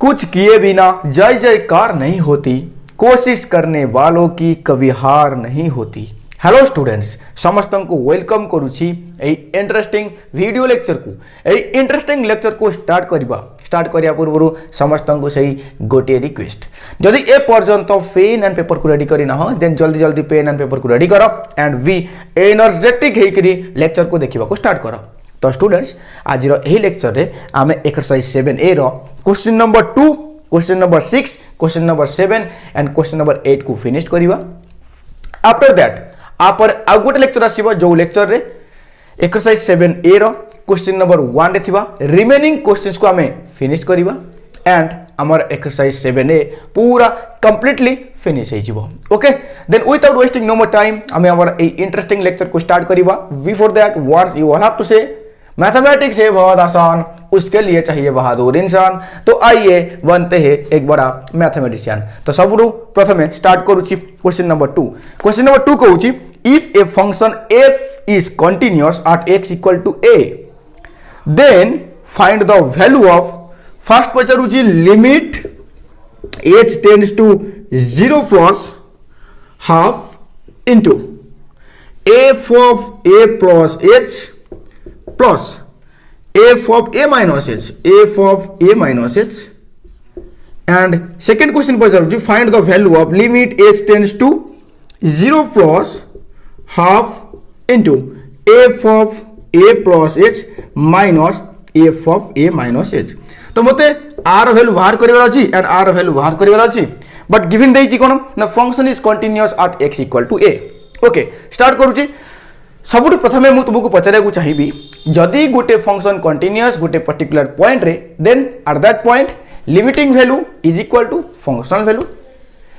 कुछ किए बिना जय जयकार नहीं होती, कोशिश करने वालों की कभी हार नहीं होती। हेलो स्टूडेंट्स, समस्त को वेलकम करुछि इंटरेस्टिंग वीडियो लेक्चर को। इंटरेस्टिंग लेक्चर को स्टार्ट करिया पूर्व समस्त को सही गोटे रिक्वेस्ट, जदि ए पर्यंत पेन एंड पेपर को रेडी करना हो देन जल्दी जल्दी पेन एंड पेपर को रेडी करो एंड वी एनर्जेटिक होकर लेक्चर को देखा स्टार्ट करो। तो स्टूडेंट्स आज यही लेक्चर रे आम एक्सरसाइज 7A रो question number 2, question number 6, question number 7 and question number 8 को फिनिश करिवा। आफ्टर दैट आपर आउ गोटे लेक्चर आसीबो जो लेक्चर रे एक्सरसाइज 7A रो क्वेश्चन नंबर 1 रे थिबा रिमेनिंग क्वेश्चंस को आमे फिनिश करिवा एंड आमर एक्सरसाइज 7A पूरा कंप्लीटली फिनिश हो जिवो। Okay then without wasting no more time आमे आमर ए इंटरेस्टिंग लेक्चर को स्टार्ट करिवा। Before that what's you all have to say mathematics है बहुत आसान, उसके लिए चाहिए बहादुर इंसान। तो आइए बनते हैं एक बड़ा मैथमेटिशियन। तो सब प्रथमे स्टार्ट करूची क्वेश्चन नंबर 2। क्वेश्चन नंबर 2 कहूची if a function f is continuous at x equal to a then find the value of first पचारूची limit h tends to 0 plus half into f of a plus h plus f of a minus h, f of a minus h, and second question पचारूची find the value of limit h tends to 0 plus half into f of a plus h minus f of a minus h। तो मते r value बाहर करिवार अछि and r value बाहर करिवार अछि but given देछि कोन ना function is continuous at x equal to a। Okay start करूछि। सबुठ प्रथमे मु तुमको पचारे को चाहिबी जदि गोटे फंक्शन कंटीन्यूअस गोटे पर्टिकुलर पॉइंट रे then at that point limiting value is equal to functional value.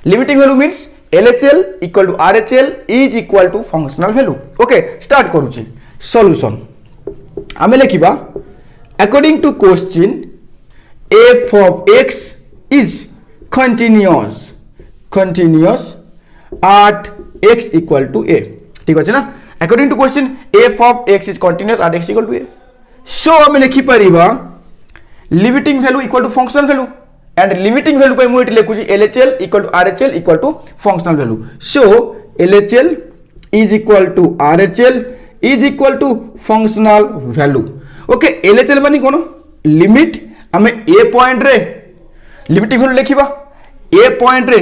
Limiting value means LHL equal to RHL is equal to functional value. Okay start करूछि। सॉल्यूशन आमे लिखिबा according to question f of x is continuous at x equal to a। ठीक अछि ना। According to question f of x is continuous at x equal to a, so आमे लिखि परिबा limiting value equal to functional value and limiting value पे मु एटी लिखुची LHL equal to RHL equal to functional value. So LHL is equal to RHL is equal to functional value. Okay LHL माने कोन limit आमे ए point रे limiting value लिखिबा, ए पॉइंट रे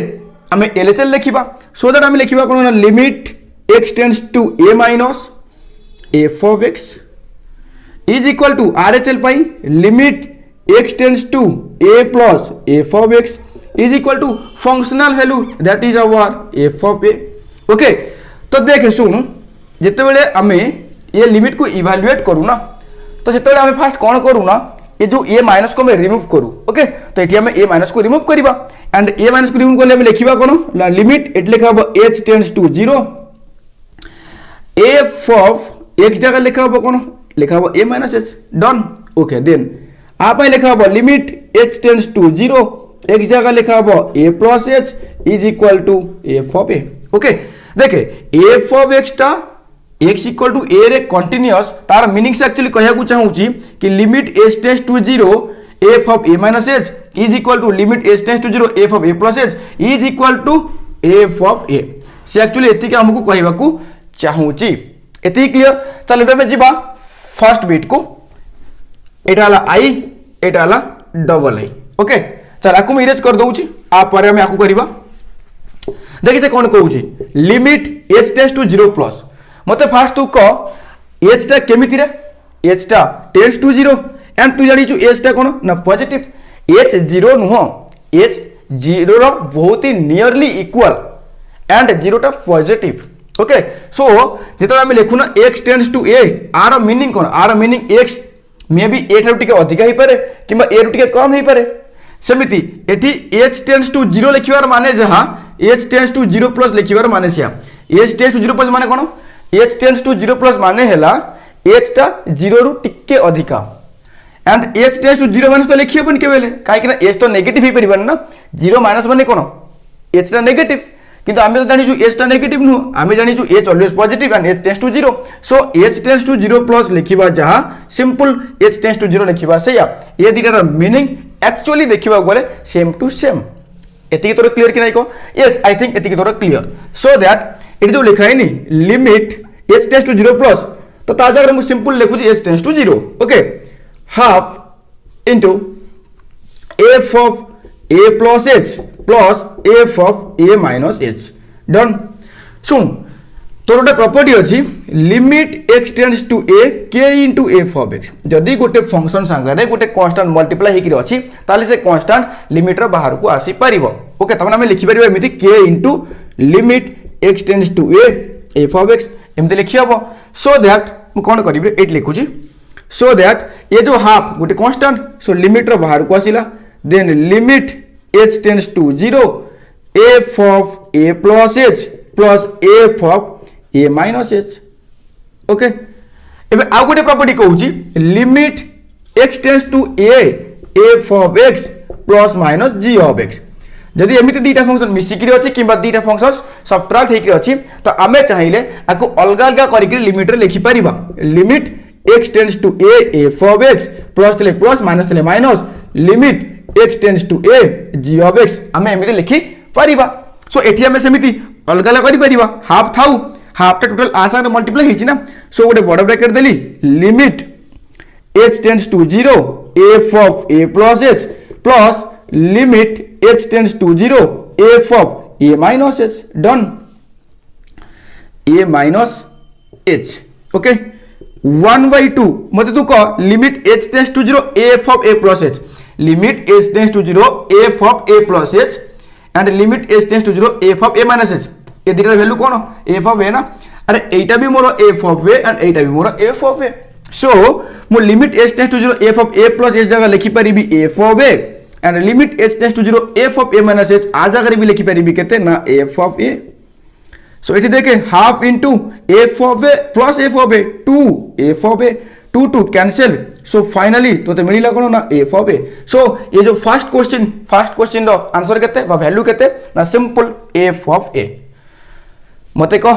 आमे LHL लिखिबा, सो दैट आमे लिखिबा कोन limit x tends to a minus f of x is equal to RHL पाई limit x tends to a plus f of x is equal to functional value that is our f of a। Okay तो देखे सुन जेते बेले आमे ये limit को evaluate करू ना तो सेते बेले आमे फर्स्ट कोन करू ना ये जो a माइनस को मैं रिमूव करू। ओके तो एठी हमें a माइनस को रिमूव करिबा एंड a माइनस को रिमूव करले हम लिखिबा कोन लिमिट एट लिखा हो h tends to 0 f of x जगह लिखा हो कोन लिखा हो a minus h done. Okay then आप लिखा हो limit h tends to 0 x जगह लिखा हो a plus h is equal to f of a। Okay देखे f of x टा x इक्वल टू a रे कंटीन्यूअस तार मीनिंग से एक्चुअली कहया को चाहूची कि limit h tends to 0 f of a minus h is equal to limit h tends to 0 f of a plus h is equal to f of a। से actually एति के हमको कहबा को चाहूची। एति क्लियर। चल एबे में जीबा फर्स्ट बिट को एटा वाला i एटा वाला डबल i। ओके चल आकु मैं इरेज कर दउची आ परे हम आकु करबा। देखि से कोन कहूची limit h tends to 0 plus मते फास्ट तू को h टा केमिति रे h टा टेंड्स टू 0 एंड तू जानि छु h टा कोन ना पॉजिटिव h 0 नुह h 0 रो बहुत ही नियरली इक्वल एंड 0 टा पॉजिटिव। ओके सो जेतो हम लिखु ना x टेंड्स टू a आर मीनिंग कोन आर meaning x may be a ठाउ टिके अधिका ही पारे किबा a रु टिके कम ही पारे सेमिति एठी h टेंड्स टू 0 लिखिबार माने जहां h टेंड्स टू 0 प्लस लिखिबार माने सिया h टेंड्स टू 0 प्लस माने कोन h टेंड्स टू 0 प्लस माने हैला h टा 0 रु टिके अधिका and h tends to 0 minus तो लिखिबन केबेले काहे कि ना h तो नेगेटिव ही परिबन ना 0 माइनस माने कोन h टा नेगेटिव किंतु आमे तो जानि छु h टा नेगेटिव नु आमे जानि छु h always positive and h tends to 0 so h tends to 0 plus लिखिबा जहां सिंपल h टेंड्स टू 0 लिखिबा सेया ये दिटार मीनिंग एक्चुअली देखा गले सेम टू सेम एति तोर क्लियर कि नहीं कह यस आई थिंक एति तोर क्लियर सो दैट ये जो लिखा है नी limit h tends to 0 plus तो ता जगह मु सिंपल लिखु h tends to 0 okay half into f of a plus h plus f of a minus h done सुन तोर गोटे प्रॉपर्टी अच्छी limit x tends to a k into f of x जदि गोटे फंक्शन सांगे गोटे constant multiply होकर अच्छी ताले से कांस्टेंट लिमिट रो बाहर को आसी परिबो ओके तमन हम लिखि परिबो एमिति k into limit x tends to a f of x एमती लिखि हबो सो दैट मु कोन करिबे एट लिखुची सो दैट ये जो हाफ गोटे कांस्टेंट सो लिमिट रो बाहर को आसीला then limit h tends to 0 f of a plus h plus f of a minus h okay एबे आ गोटे प्रॉपर्टी कहूची limit x tends to a f of x plus minus g of x जदि एमिति दीटा function मिसिकरी अछि किबा दीटा functions subtract हेकरी अछि तो आमे चाहिले आको अलगा अलगा करिकरी लिमिट रे लिखि परिबा limit x tends to a f of x plus तले प्लस माइनस तले minus limit x tends to a g of x आमे एमिति लिखि परिबा सो एठी आमे सेमिति अलगा अलगा करि परिबा हाफ थाउ हाफ टा टोटल आ संग मल्टीप्लाई हिची ना सो गोटे बड़ ब्रैकेट देली limit h tends to 0 f of a plus h plus limit h tends to 0 f of a minus h done a minus h okay 1/2 मते तू कह limit h tends to 0 f of a plus h limit h tends to 0 f of a plus h and limit h tends to 0 f of a minus h ये दिटा value कोन f of a ना अरे एटा भी मोर f of a and एटा भी मोर f ऑफ a सो मो limit h tends to 0 f of a plus h जगह लिखि परिबी f of a and limit h tends to 0 f of a minus h आ जगह भी लिखि परिबी केते ना f ऑफ a सो एठी देखे half into f of a plus f of a 2 f of a 2 cancel so finally तो मिलिला कोन ना f ऑफ a सो ये जो फर्स्ट क्वेश्चन रो आंसर केते बा वैल्यू केते ना सिंपल f ऑफ a मते कह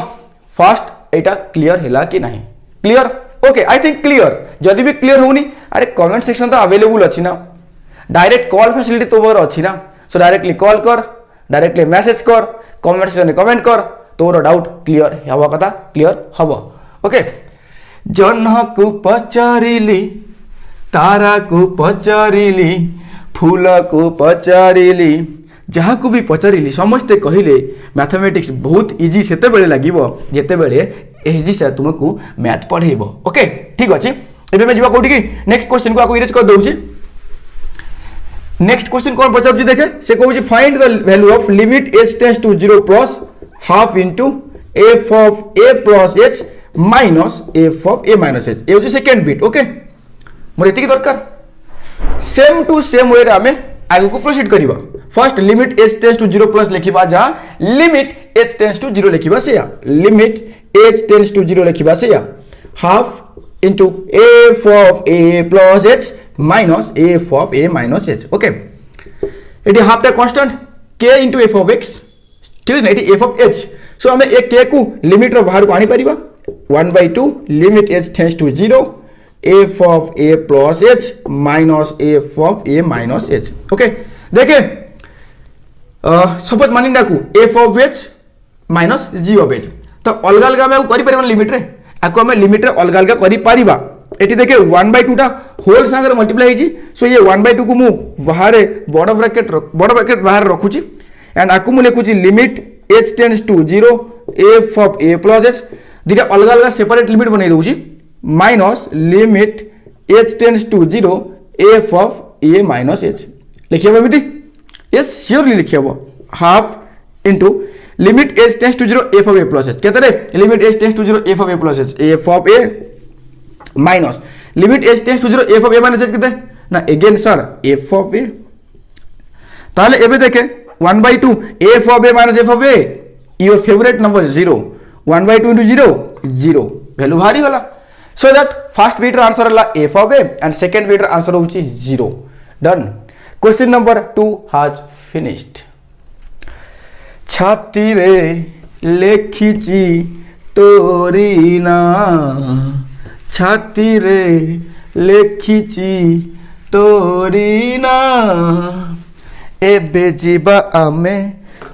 फर्स्ट एटा क्लियर हैला कि नहीं clear okay I think clear जदि भी क्लियर होनी अरे कमेंट सेक्शन तो अवेलेबल अछि ना डायरेक्ट कॉल फैसिलिटी तो मोर अछि ना सो डायरेक्टली कॉल कर डायरेक्टली मैसेज कर कमेंट सेक्शन में कमेंट कर तोर डाउट क्लियर हवा कथा क्लियर हबो ओके जन्ह को पचारिली तारा को पचारिली फूल को पचारिली जहाँ को भी पचारिली समस्ते कहिले मैथमेटिक्स बहुत इजी सेते बेले लागिवो जेते बेले एसजी सर तुमको मैथ पढ़ेबो ओके ठीक अछि एबे मैं जीवा कोठी की नेक्स्ट क्वेश्चन को आको इरेज कर दउची नेक्स्ट क्वेश्चन कोन पचाबजी देखे से कहउची find the value of limit h tends to 0 plus half into f of a plus h minus f of a minus h ए होची सेकंड बिट ओके मोर एति की दरकार सेम टू सेम वे रे हमें आगे को प्रोसीड करिबा first limit h tends to 0 plus लिखिबा जा लिमिट h टेंड्स टू 0 लिखिबा से या लिमिट h टेंड्स टू 0 लिखिबा से या half into f of a plus h minus f of a minus h okay एटी हाफ टा constant k into f of x ठीक है ना एटी f ऑफ h सो हमें एक k को लिमिट रो बाहर को आनी परिबा 1/2 limit h tends to 0 f of a plus h minus f of a minus h okay देखे सपोज मानिना को f of h minus g of h तो अलग अलग में करि परिबा लिमिट रे आको हम लिमिट रे अलग अलग करि परिबा एटी देखे 1/2 टा होल संगे मल्टीप्लाई हिची सो ये 1/2 को मु बाहर बड़ ब्रैकेट बाहर रखुची एंड आको मु लिखुची limit h tends to 0 f of a plus h दिटा अलग अलग सेपरेट लिमिट बनै दउची minus limit h tends to 0 f of a minus h लिखियो एमिति यस श्योरली लिखियो half into limit h tends to 0 f of a plus h केते रे limit h tends to 0 f of a plus h f of a minus limit h tends to 0 f of a minus h केते ना again sir f of a ताले एबे देखे 1/2 f of a minus f of a your favourite number 0 1/2 into 0 0 value भारी होला so that first bit answer होला f of a and second bit answer होची 0 done question number 2 has finished छाती रे लेखिची तोरी ना छाती रे लेखिची तोरी ना एबे जीवा आमे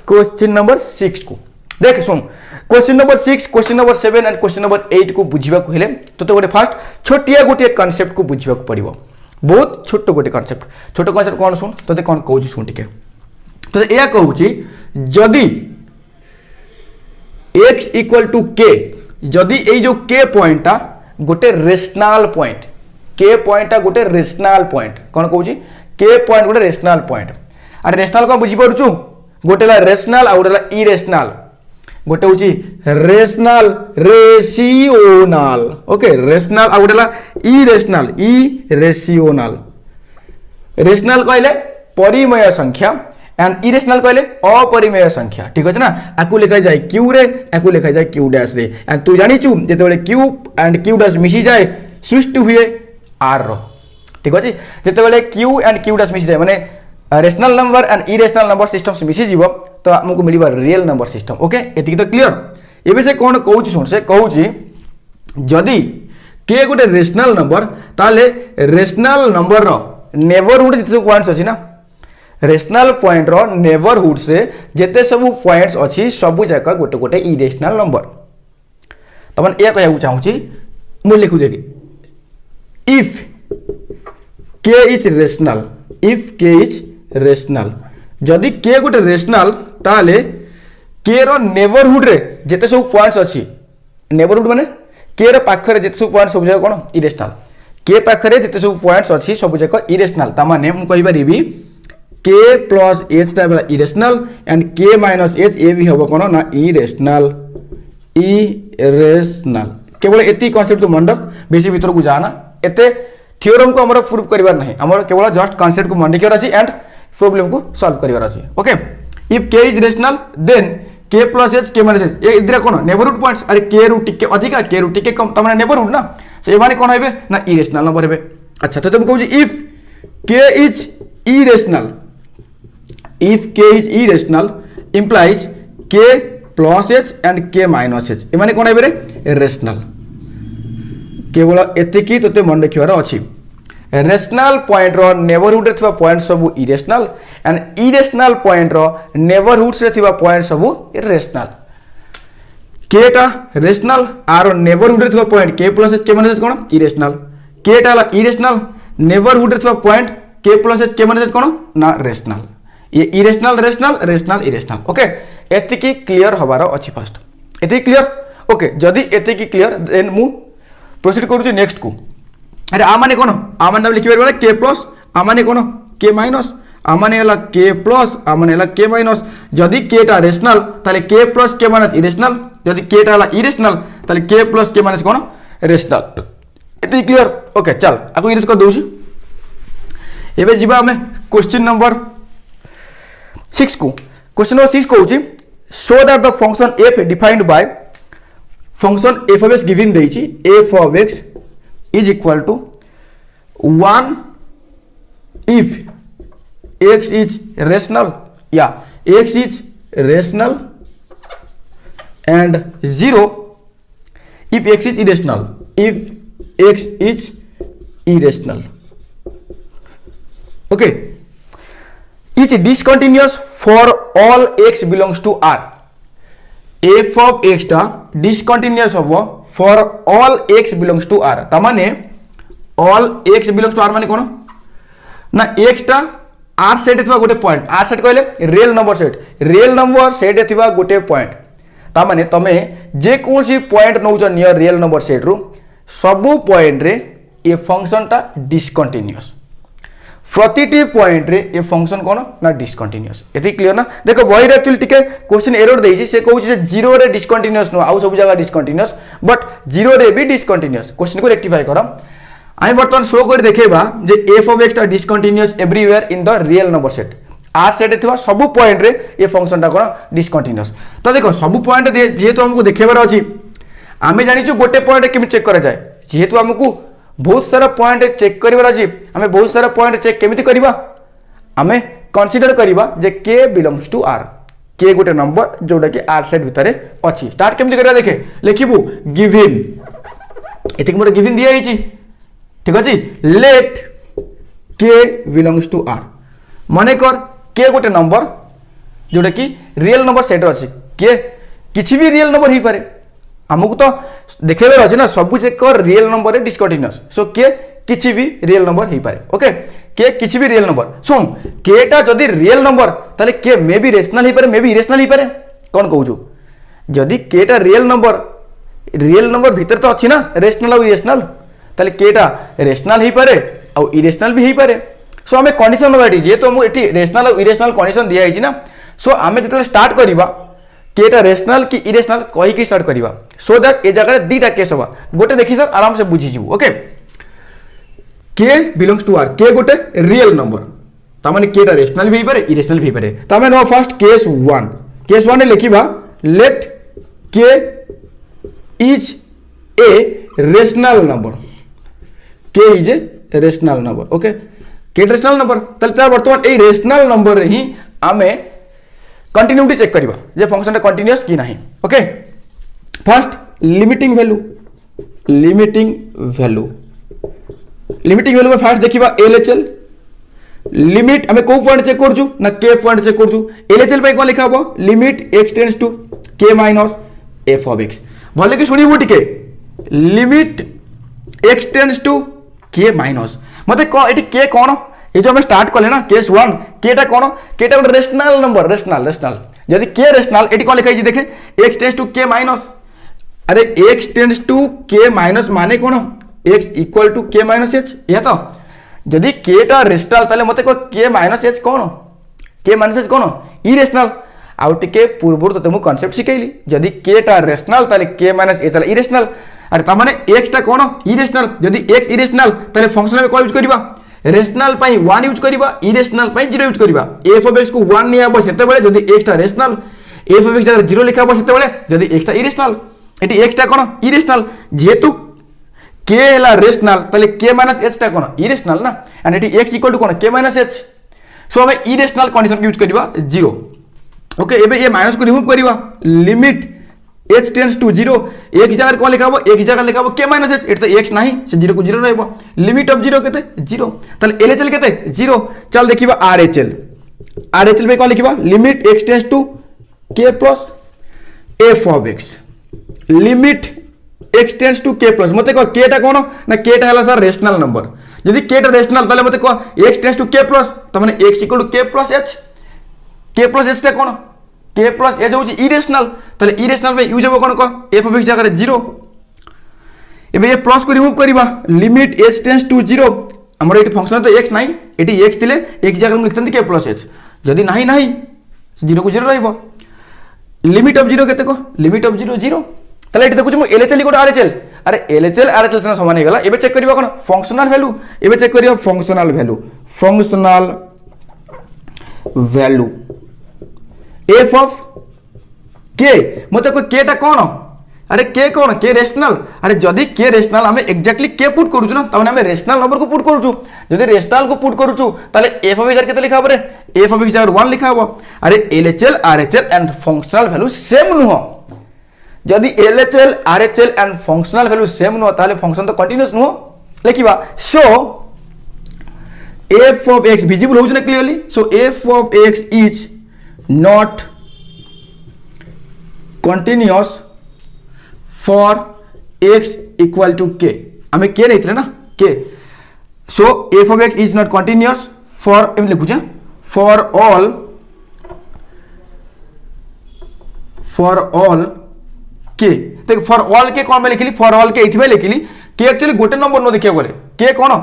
क्वेश्चन नंबर 6 को देख सुन question number 6 question number 7 and question number 8 को बुझिबा को हेले तो गोटे फास्ट छोटिया गोटे कांसेप्ट को बुझिबा को पड़िबो बहुत छोट गोटे कांसेप्ट छोट कांसेप्ट कोन सुन तते कोन कहूची सुन टिके तो एया कहूची जदी x इक्वल टू k जदी ए जो k पॉइंट गोटे रेशनल पॉइंट k पॉइंट गोटे रेशनल पॉइंट कोन कहूची k पॉइंट गोटे रेशनल पॉइंट अरे रेशनल को बुझी पड़छु गोटे ला रेशनल आ गोटे ला इरेशनल गोटे होची रेशनल रेशियोनल ओके रेशनल आ गोटे ला इरेशनल इरेशियोनल रेशनल कहले परिमेय संख्या एंड इरेशनल कहले अपरिमेय संख्या ठीक अछि ना आकु लिखा जाय q रे आकु लिखा जाय q डैश रे एंड तू जानि छु जेतेबेले q एंड q डैश मिसी जाय सृष्टि हुए r रो ठीक अछि जेतेबेले q एंड q डैश मिसी जाय माने rational number and irrational number system से मिसी जीवो तो हमको मिलिबा रियल नंबर सिस्टम ओके एतिक तो क्लियर एबे से कोन कहूची सुन से कहूची जदी k गोटे रेशनल नंबर ताले रेशनल नंबर रो नेबरहुड जिते पॉइंट्स अछि ना रेशनल पॉइंट रो नेबरहुड से जेते सब पॉइंट्स अछि सब जगह गोटे गोटे इरेशनल नंबर तमन ए कहू चाहूची मु लिखु देगी if k is rational if k is rational जदि k गोटे रेशनल ताले k रो नेबरहुड रे जेते सब पॉइंट्स अछि नेबरहुड माने k रो पाखरे जेते सब पॉइंट्स सब जगह कोन इरेशनल k पाखरे जेते सब पॉइंट्स अछि सब जगह इरेशनल ता माने मु कहि परिबी k प्लस h ता वाला irrational and k minus h ए भी होबो कोन ना इरेशनल इरेशनल केवल एती कांसेप्ट तो मंडक बेसी भीतर को जाना एते थ्योरम को हमरा प्रूफ करिवार नहीं हमरा केवल जस्ट कांसेप्ट को मंडे करछि एंड प्रॉब्लम को सॉल्व करिवार अछि okay if k is rational then k plus h k minus h ए इधर कोन नेबरहुड पॉइंट्स अरे k रू टिके अधिका k रू टिके कम त माने नेबरहुड ना से माने कोन हेबे ना इरेशनल नंबर हेबे अच्छा तो तुम कहू if k is irrational if k is irrational implies k plus h and k minus h ए माने कोन हेबे रे रेशनल केवल एतिकी तोते मन रखिवार अछि रेशनल पॉइंट रो नेबरहुड रे थिबा पॉइंट सब इरेशनल एंड इरेशनल पॉइंट रो नेबरहुड रे थिबा पॉइंट सब रेशनल k टा रेशनल आरो नेबरहुड रे थिबा point k plus h k minus h कोन इरेशनल k टा ला इरेशनल नेबरहुड रे थिबा point k plus h k minus h कोन ना रेशनल ये irrational rational rational irrational okay एतिकी क्लियर हबार अछि फर्स्ट एतिकी क्लियर ओके जदी एतिकी क्लियर देन मु प्रोसीड करू नेक्स्ट को अरे आ माने कोन आ माने लिखि परबा k प्लस आ माने कोन k माइनस आ माने हला k प्लस आ माने हला k माइनस जदी k टा रेशनल ताले k plus k minus irrational जदी k टा हला इरेशनल ताले k प्लस k माइनस कोन रेशनल एति क्लियर ओके चल आको इरेज कर दोछि एबे जिबा हमें क्वेश्चन नंबर 6 को क्वेश्चन नंबर 6 कहूछि show that the function f defined by function f of x given देछि f of x is equal to 1 if x is rational x is rational and 0 if x is irrational if x is irrational okay is discontinuous for all x belongs to r f of x टा discontinuous होबो for all x belongs to r ता माने all x belongs to r माने कोन ना x टा r set एथवा गोटे point r set कहले रियल नंबर सेट एथवा गोटे पॉइंट ता माने तमे जे कोनसी पॉइंट नउछ नियर रियल नंबर सेट रु सबु पॉइंट रे ए फंक्शन टा डिसकंटिन्यूअस प्रतिटी पॉइंट रे ए फंक्शन कोन ना डिसकंटिन्यूअस एति क्लियर ना देखो बही एक्चुअली टिके क्वेश्चन एरर देछि से कहू जे 0 रे डिसकंटिन्यूअस नो आउ सब जगह डिसकंटिन्यूअस बट 0 रे भी डिसकंटिन्यूअस क्वेश्चन को रेक्टिफाई करम आइ बर्तमान शो कर देखेबा जे f of x टा discontinuous everywhere in the real number set r set एथवा सब पॉइंट रे ए फंक्शन टा कोन डिसकंटिन्यूअस तो देखो सब पॉइंट जेहेतु हमको देखेबार अछि आमे जानि छु गोटे पॉइंट केमि चेक करा जाय जेहेतु हमको बहुत सारा पॉइंट चेक करिवार अछि हमें बहुत सारा पॉइंट चेक केमिति करिबा हमें कंसीडर करिबा जे k belongs to r k गोटे नंबर जोटा कि r सेट भितरे अछि स्टार्ट केमिति करिया देखे लिखिबु गिवन एतिक मोर गिवन दिया हिची ठीक अछि लेट के बिलोंग्स टू आर मानेकर के गोटे नंबर जोटा कि रियल नंबर सेट अच्छे के किसी भी रियल नंबर हो पारे आमको तो देखेबार अच्छे ना सब चेक रियल नंबर डिसकंटिन्यूअस सो के किसी भी रियल नंबर हो पारे ओके के किसी भी रियल नंबर शुण केटा जदि रियल नंबर ताले के मे भी रेशनल हो पारे मे भी इरेशनल हो पारे कौन कहूँ जदि केटा रियल नंबर भीतर तो अच्छी ना रेशनल और इरेशनल ताले केटा रेशनल हो पारे और इरेशनल भी हो पारे सो आम कंडीशन नवा जेहेतु मुझे रेशनल और इरेशनल कंडीशन दिखाई ना सो आम जो स्टार्ट करवा केटा रेशनल कि इरेशनल कहीकि स्टार्ट करवा सो दैट ए जगह दुईटा केस हवा गोटे देखी सर आराम से बुझीजु ओके के बिलोंग्स टू आर के गोटे रियल नंबर तामाने केटा रेशनल भी पारे इरेशनल भी पारे तामे नो फर्स्ट केस 1 लिखिबा let k is a rational number k is a rational number okay k rational number ताले वर्तमान ए रेशनल नंबर रे ही आमे कंटिन्यूटी चेक करबा जे फंक्शन कंटिन्यूअस कि नाही ओके फर्स्ट लिमिटिंग वैल्यू में फास्ट देखिबा एलएचएल लिमिट हमें को पॉइंट चेक करजु ना के पॉइंट चेक करजु एलएचएल पे कोन लिखा हबो limit x tends to k minus f of x भले कि सुनिबो टिके limit x tends to k minus मते को एटी k कोन ये जो हम स्टार्ट कले ना केस 1 केटा कोन केटा गोटे रेशनल नंबर रेशनल जदि के रेशनल एटी कोन लिखा है देखे x tends to k minus अरे x tends to k minus माने कोन x equal to k minus h या तो जदि केटा रेशनल ताले मते को k माइनस h कोन k माइनस h कोन इरेशनल आउ टिके पूर्व तो तुम कांसेप्ट सिखैली जदि केटा रेशनल ताले k माइनस h ताले इरेशनल अरे ता माने x टा कोन इरेशनल जदि x इरेशनल ताले फंक्शन में को यूज करबा रेशनल पाई 1 यूज करबा इरेशनल पाई 0 यूज करबा f ऑफ x को 1 नि आबो सेते बेले जदि x टा रेशनल f ऑफ x जगह 0 लिखा आबो सेते बेले जदि x टा इरेशनल एटी x टा कोन इरेशनल जेतु k हला रेशनल ताले k माइनस h टा कोन इरेशनल ना एंड एटी x इक्वल टू कोन k माइनस h सो हमें इरेशनल कंडीशन यूज करबा 0 ओके एबे ये माइनस को रिमूव करबा लिमिट h टेंड्स टू 0 एक जगह कोन लिखाबो एक जगह लिखाबो k माइनस h एट तो x नाही से 0 को 0 रहबो लिमिट ऑफ 0 केते 0 ताले LHL केते 0 चल देखिबा RHL में कोन लिखिबा limit x tends to k plus f of x limit x tends to k plus मते को k टा कोन ना k टा हला सर रेशनल नंबर यदि k टा रेशनल ताले मते को x tends to k plus त माने x equal to k plus h टा कोन k प्लस h होची इरेशनल ताले इरेशनल में यूज हो कोन को f ऑफ x जगह 0 एबे ये प्लस को रिमूव करबा लिमिट h टेंड्स टू 0 हमर एटी फंक्शन तो x नाही एटी x थिले एक जगह हम लिखतंती k प्लस h जदि नाही 0 को 0 रहइबो लिमिट ऑफ 0 केते को लिमिट ऑफ 0 ताले एटी देखु LHL इक्वल टू RHL अरे LHL RHL से समान हे गला एबे चेक करबा कोन फंक्शनल वैल्यू एबे चेक करबा functional value f of k मते को k टा कोन अरे k कोन k रेशनल अरे जदि k रेशनल हमें एग्जैक्टली k पुट करूछु ना तने हमें रेशनल नंबर को पुट करूछु जदि रेशनल को पुट करूछु ताले f ऑफ x केते लिखा बरे f ऑफ x जगह 1 लिखा हबो अरे LHL RHL and functional value same नुह जदि LHL RHL and functional value same नुह ताले फंक्शन तो कंटीन्यूअस नुह लिखिबा so f of x visible होउछ ना clearly so f of x is not continuous for x equal to k हमें k नहीं थे ना k so f of x is not continuous for एम लिखु जा for all k देख for all के कौन में लिखली for all के इथिबे लिखली k एक्चुअली गोटे नंबर न देखिया बोले k कोन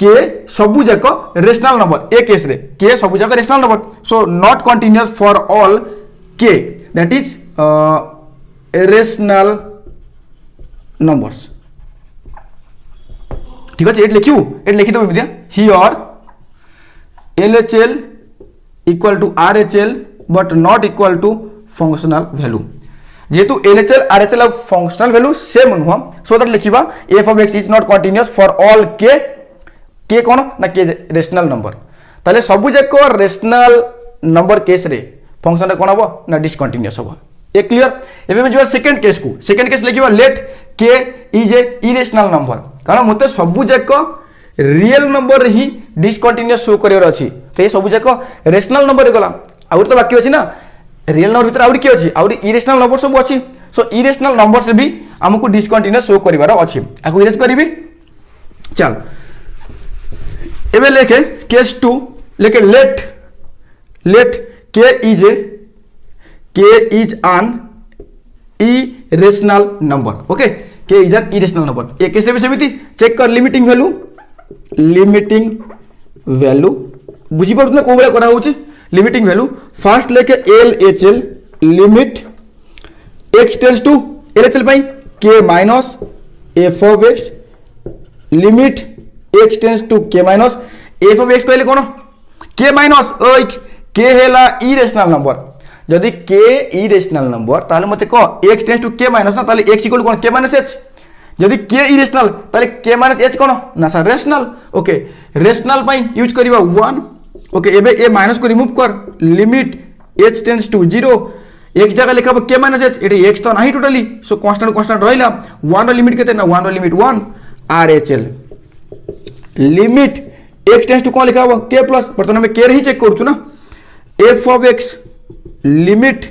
के सबु जाक रेशनल नंबर ए केस रे के सबु जाक rational number so not continuous for all k that is rational numbers ठीक अछि एट लिखि दो मिदिया here LHL equal to RHL but not equal to functional value जेतु LHL RHL of functional value same नुह सो दैट लिखिबा f of x is not continuous for all k कोन ना के रेशनल नंबर ताले सबु जाक rational number case रे function कोन हबो ना डिसकंटीन्यूअस हबो ए क्लियर एबे में जो second case लिखिबा let k is A irrational number कारण मते सबु जाक रियल नंबर ही डिसकंटिन्यूअस शो कर अच्छी तो ये सब जाक रेशनल नंबर गला आउट तो बाकी अच्छी ना रियल नंबर भितर आउट किए अच्छी आउट इरेशनल नंबर सब अच्छी सो इरेशनल नंबर से भी आमको डिसकंटिन्यूअस शो कर अच्छी आपको इरेज करी चल एबे लेके केस 2 लेके let k is an irrational number okay k is an irrational number ए केस भी सेमिति चेक कर लिमिटिंग वैल्यू बुझी पड़ू ना को भाया करा होची लिमिटिंग वैल्यू फर्स्ट लेके LHL limit x tends to LHL by k minus f of x limit x tends to k minus f of x कहले कोन k माइनस ओय k हेला इरेशनल नंबर जदि k इरेशनल नंबर ताले मते को x tends to k minus ना ताले x इक्वल कोन k माइनस h जदि k इरेशनल ताले k माइनस h कोन ना सर रेशनल ओके रेशनल पाई यूज करिवा 1 ओके एबे ए माइनस को रिमूव कर लिमिट h टेंड्स टू 0 एक जगह लिखा k माइनस h एटी x तो नाही टोटली सो कांस्टेंट रहिला 1 रो लिमिट केते ना 1 रो limit 1 RHL limit x tends to कोन लिखा k प्लस बर्तन में k रही चेक करछु ना f of x limit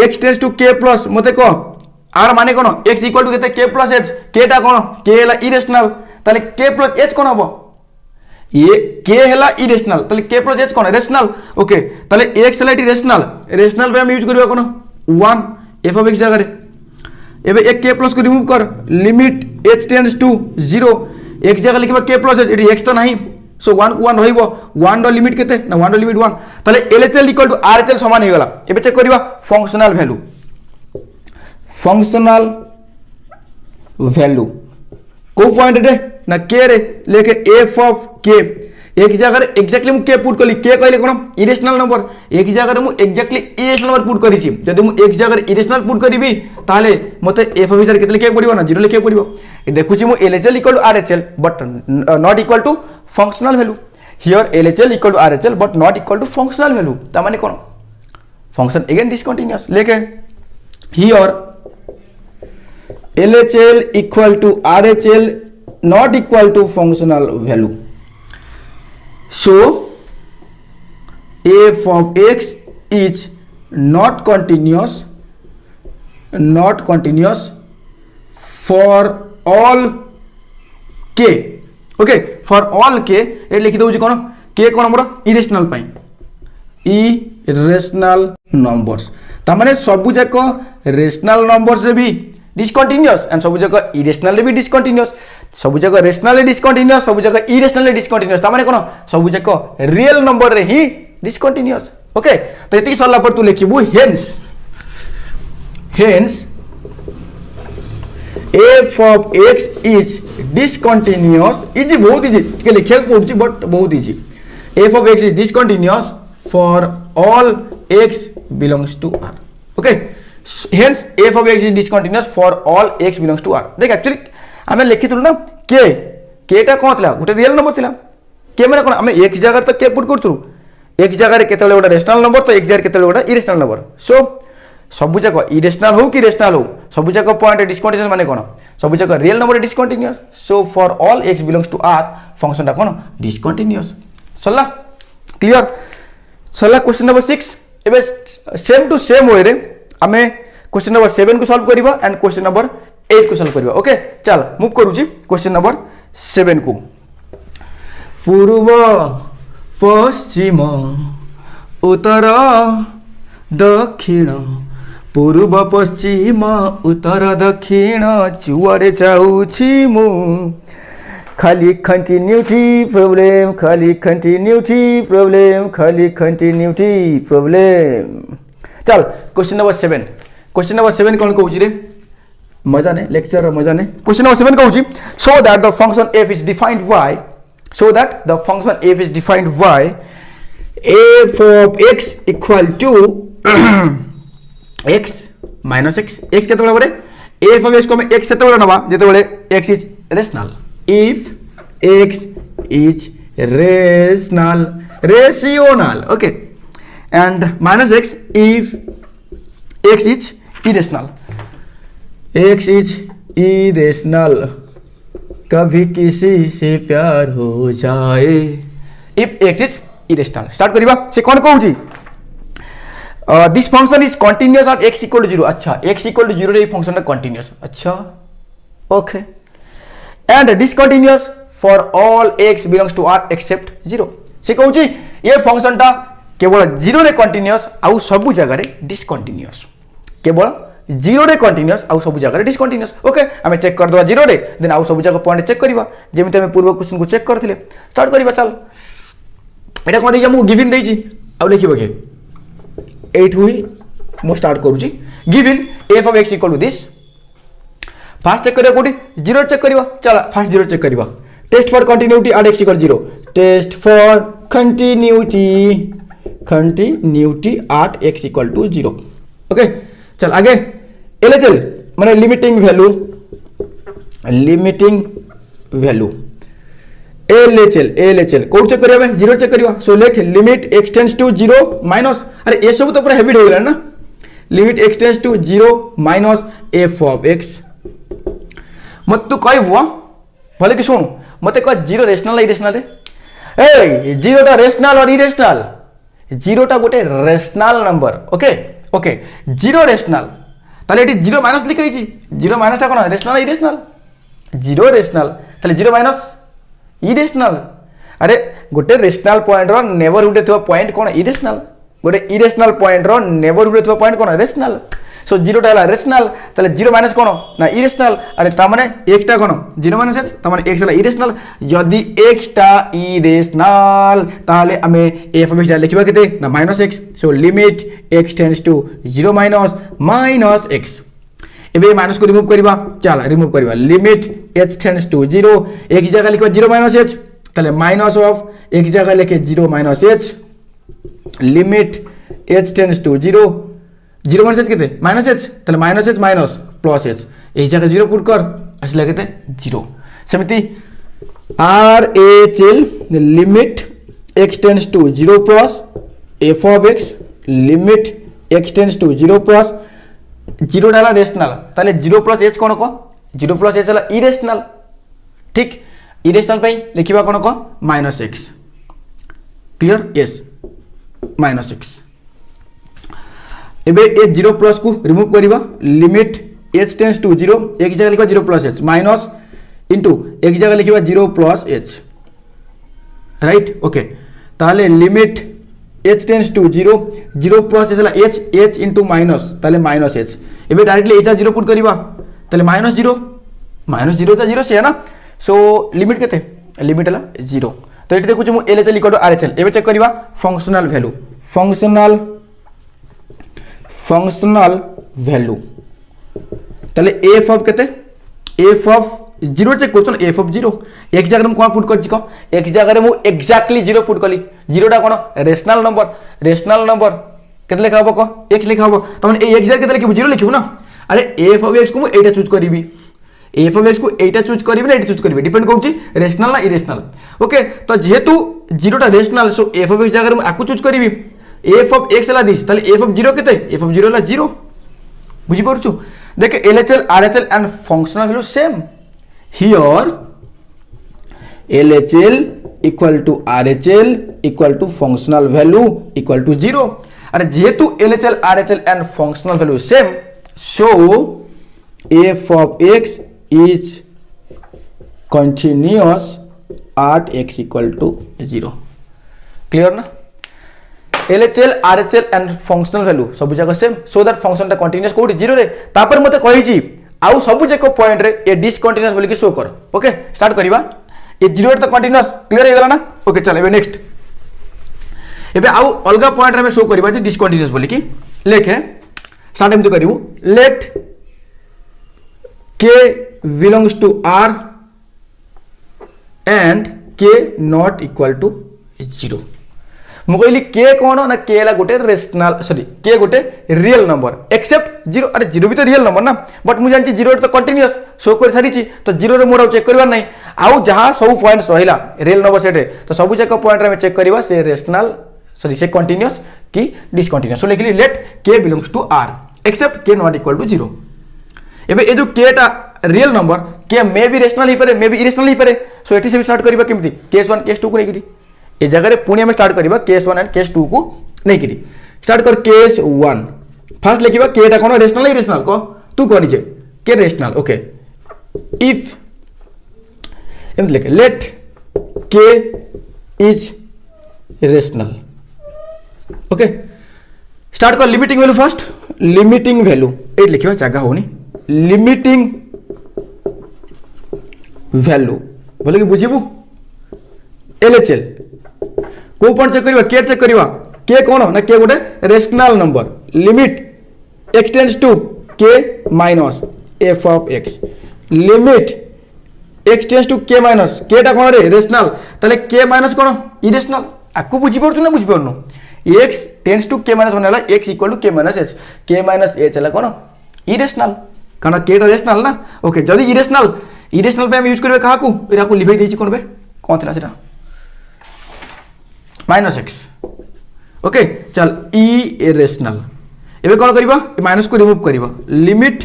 x tends to k plus मते को r माने कोन x इक्वल टू केते k प्लस h k टा कोन k हला इरेशनल ताले k प्लस h कोन हबो ये k हला इरेशनल ताले k प्लस h कोन रेशनल ओके ताले x हला रेशनल पे हम यूज करबा कोन 1 f of x जगह रे एबे एक k प्लस को रिमूव कर लिमिट h टेंड्स टू 0 एक जगह लिखबा k प्लस h एटी x तो नहीं सो 1 को 1 रहिबो 1 रो लिमिट केते ना 1 रो लिमिट 1 ताले LHL इक्वल टू RHL समान हे गला एबे चेक करबा फंक्शनल वैल्यू को पॉइंट रे ना k रे लेके f of k एक जगह एक्जेक्टली मु k पुट करली k कहले कोन इरेशनल नंबर एक जगह मु एक्जेक्टली इरेशनल नंबर पुट करी छि जदि मु एक जगह इरेशनल पुट करबी ताले मते f of x केते लिखे पड़िबो ना 0 लिखे पड़िबो देखु छि मु LHL equal to RHL but not equal to functional value here LHL equal to RHL but not equal to functional value ता माने कोन फंक्शन अगेन डिसकंटीन्यूअस लेके here LHL equal to RHL not equal to functional value. So f of x is not continuous for all k. Okay, for all k ये लिखि दउछि कोन k कोन हमर irrational पाई irrational numbers ता माने सब जाक rational numbers रे भी डिसकंटीन्यूअस एंड सब जगह इरेशनल भी डिसकंटीन्यूअस सब जगह रेशनल डिसकंटीन्यूअस सब जगह इरेशनल डिसकंटीन्यूअस ता माने कोन सब जगह रियल नंबर रे ही डिसकंटीन्यूअस ओके तो एती सरला पर तू लिखिबु hence f of x is discontinuous easy बहुत इजी के लिखिया पड़ुची बट बहुत easy f of x is discontinuous for all x belongs to R okay hence f of x is discontinuous for all x belongs to R देख actually हमें लिखितलु ना k टा कोन थला गोटे रियल नंबर थला k माने कोन हमें एक जगह तो k पुट करथु एक जगह रे केतले गोटे रेशनल नंबर तो एक जगह केतले गोटे इरेशनल नंबर सो सब जगह इरेशनल हो कि रेशनल हो सब जगह पॉइंट डिसकंटीन्यूअस माने कोन सब जगह real number discontinuous so for all x belongs to R function टा कोन डिसकंटीन्यूअस सल्ला क्लियर सल्ला क्वेश्चन नंबर 6 एबे सेम टू सेम वे रे हमें क्वेश्चन नंबर 7 को सॉल्व करिबा एंड क्वेश्चन नंबर 8 को सॉल्व करिबा ओके चल मूव करूची क्वेश्चन नंबर 7 को पूर्व पश्चिम उत्तर दक्षिण पूर्व पश्चिम उत्तर दक्षिण चुआड़े जाऊची मु खाली कंटिन्यूटी प्रॉब्लम खाली कंटिन्यूटी प्रॉब्लम खाली कंटिन्यूटी प्रॉब्लम चल क्वेश्चन नंबर 7 कौन कहूची रे मजा ने लेक्चर मजा ने क्वेश्चन नंबर 7 कहूची so that the function f is defined y so that the function f is defined y f of x equal to x minus x x केते बळे बरे f of x को हम x केते बळे नबा जेते बळे x is rational if x is rational okay and minus x if x is irrational कभी किसी से प्यार हो जाए if x is irrational start करिबा से कोन कहूची this function is continuous at x equal to 0 अच्छा x इक्वल टू 0 रे फंक्शन टा कंटीन्यूअस अच्छा okay and discontinuous for all x belongs to r except 0 से कहूची ये फंक्शन टा केवल 0 रे कंटीन्यूअस आउ सब जगह रे डिसकंटीन्यूअस केवल 0 रे कंटीन्यूअस आउ सब जगह रे डिसकंटीन्यूअस ओके हमें चेक कर दवा 0 रे देन आउ सब जगह पॉइंट चेक करबा जेमिते हमें पूर्व क्वेश्चन को चेक करथिले स्टार्ट करबा चल एटा कोन देई मु गिवन देई छी आउ लिखिबो के 8 हुई मु स्टार्ट करूची given f of x equal to this first check करियो कोठी 0 चेक करियो चल फास्ट 0 चेक करियो test for continuity at x equal 0 test for continuity at x equal to 0 okay चल आगे LHL माने लिमिटिंग वैल्यू LHL कोड चेक करियो बे 0 चेक करियो सो लिख limit x tends to 0 minus अरे ये सब तो पूरा हेवी हो गला ना limit x tends to 0 minus f of x मत तू कहबो भले कि सुन मते कह 0 रेशनल इरेशनल रे ए 0 टा रेशनल और इरेशनल 0 टा गोटे rational number okay okay 0 rational ताले एटी 0 माइनस लिखाई छी 0 माइनस टा कोन रेशनल इरेशनल 0 रेशनल ताले 0 माइनस इरेशनल अरे गोटे रेशनल पॉइंट रो नेबरहुड थवा पॉइंट कोन इरेशनल गोटे इरेशनल पॉइंट रो नेबरहुड थवा पॉइंट कोन रेशनल सो 0 टा रेशनल ताले 0 माइनस कोन ना इरेशनल अरे ता माने x टा कोन 0 माइनस x ता माने x ला इरेशनल यदि x टा इरेशनल ताले हमें f ऑफ x लिखिबा केते ना minus x so limit x tends to 0 minus x एबे माइनस को रिमूव करबा चल रिमूव करबा लिमिट h टेंड्स टू 0 एक जगह लिखबा 0 माइनस h ताले माइनस ऑफ एक जगह लिखे 0 minus h limit h tends to 0 0 minus h केते माइनस h ताले minus h minus plus h एक जगह 0 पुट कर असला केते 0 समिति RHL limit x tends to 0 plus f of x limit x tends to 0 plus 0 डाला रेशनल ताले 0 प्लस h कोन को 0 प्लस h वाला इरेशनल ठीक इरेशनल पे लिखिबा कोन को minus x clear yes minus x एबे ए 0 प्लस को रिमूव करिबा लिमिट h टेंड्स टू 0 एक जगह लिखबा 0 प्लस h माइनस इनटू एक जगह लिखबा 0 प्लस h राइट ओके ताले limit h tends to 0 plus h h into minus ताले माइनस h एबे डायरेक्टली h 0 पुट करिबा ताले माइनस 0 ता 0 से है ना सो लिमिट केते लिमिट हला 0 तो एटी देखु मु LHL इक्वल टू RHL एबे चेक करिबा फंक्शनल वैल्यू ताले f ऑफ केते f ऑफ 0 चेक करछन f ऑफ 0 एक जगह हम कोन पुट करछि को एक जगह मु एग्जैक्टली 0 पुट कली 0 टा कोन रेशनल नंबर केते लिखा हबो को x लिखा हबो त माने ए एक जगह केते लिखिबो 0 लिखिबो ना अरे f ऑफ x को मु एटा चूज करबी f ऑफ x को एटा चूज करबी ना एटा चूज करबी डिपेंड करछि रेशनल ना इरेशनल ओके तो जेहेतु 0 टा rational so f of x जगह मु आकु चूज करबी f ऑफ x ला दिस ताले f ऑफ 0 केते f ऑफ 0 ला 0 बुझी परछु देख LHL RHL and functional value same here LHL equal to RHL equal to functional value equal to 0 अरे जेहेतु LHL RHL and functional value same so f of x is continuous at x equal to 0 clear ना LHL RHL and functional value सब जगह same so that function टा continuous code 0 रे तापर मते कहि छी आउ सब जगह पॉइंट रे ए डिसकंटीन्यूअस बोली के शो कर ओके स्टार्ट करिबा ए 0 रे तो कंटीन्यूअस क्लियर हे गला ना ओके चल एबे नेक्स्ट एबे आउ अलगा पॉइंट रे में शो करिबा जे डिसकंटीन्यूअस बोली की लेखे स्टार्ट एम तो करिवु late k belongs to r and k not equal to 0 मु कहली k कोन ना k ला गोटे रेशनल सॉरी k गोटे रियल नंबर एक्सेप्ट 0 अरे 0 भी तो रियल नंबर ना बट मु जानची 0 तो कंटीन्यूअस शो कर सारी छी तो 0 रे मोर चेक करबा नै आउ जहां सब पॉइंट्स रहिला रियल नंबर सेट तो सब जक पॉइंट रे चेक करबा से रेशनल सॉरी से कंटीन्यूअस की डिसकंटीन्यूअस सो लिखली let k belongs to r except k not equal to 0 एबे ए जो k टा रियल नंबर के मे भी रेशनल ही पारे मे भी इरेशनल ही पारे सो एठी से भी स्टार्ट करबा केमती केस 1 केस 2 को लेकरी ए जगह रे पुणी हम स्टार्ट करबा केस 1 एंड केस 2 को लेकरी स्टार्ट कर केस 1 फर्स्ट लिखिबा के टा कोन रेशनल है इरेशनल को तू कोन जे के रेशनल ओके इफ एम लिखे let k is rational okay start कर limiting value first limiting value ए लिखिबा जगह होनी लिमिटिंग वैल्यू बोले कि बुझीबू एलएचएल को पॉइंट चेक करबा के चेक करबा के कोन ना के गोटे rational number limit x tends to k minus f of x limit x tends to k minus k टा कोन रे रेशनल तले के माइनस कोन इरेशनल आकु बुझी पड़छु ना बुझी परनु x tends to k minus बनला x equal to k minus h के माइनस h हला कोन इरेशनल कारण के रेशनल ना ओके जदी इरेशनल इरेशनल पे हम यूज करबे काहा को एरा को लिखै देछि कोन बे कोन थिला सेटा -x ओके चल इरेशनल एबे कोन करबा माइनस को रिमूव करबा limit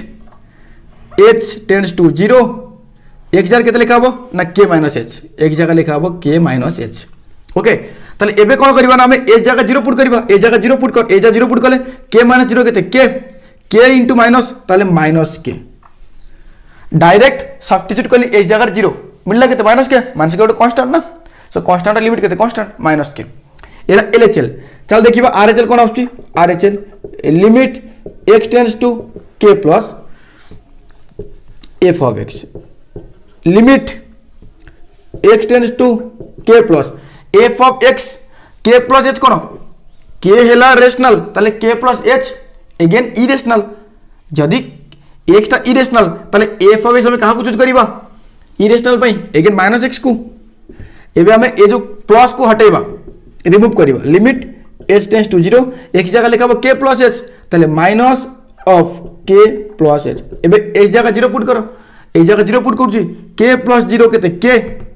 h tends to 0 x जार केते लिखा हबो ना k h एक जगह लिखा हबो k h ओके ताले एबे कोन करबा ना हम h जगह 0 पुट करबा h जगह 0 पुट कर h जगह 0 पुट करले k 0 केते k इंटू माइनस ताले माइनस के डायरेक्ट सब्स्टिट्यूट करली h जगह 0 मिलला केते माइनस के गोटे कांस्टेंट ना सो कांस्टेंट लिमिट केते कांस्टेंट माइनस के एला एलएचएल चल देखिबा आरएचएल कोन आउची RHL limit x tends to k plus f of x limit x tends to k plus f of x k plus h कोन k हेला rational ताले k plus h again irrational जदी x टा irrational ताले f of x हम कहा को choose करबा इरेशनल पई अगेन माइनस x को एबे हमें ए जो प्लस को हटेबा रिमूव करबा limit h tends to 0 x जगह लिखाबो k प्लस h ताले minus of k plus h एबे h जगह 0 पुट करो h जगह 0 पुट करछि k प्लस 0 केते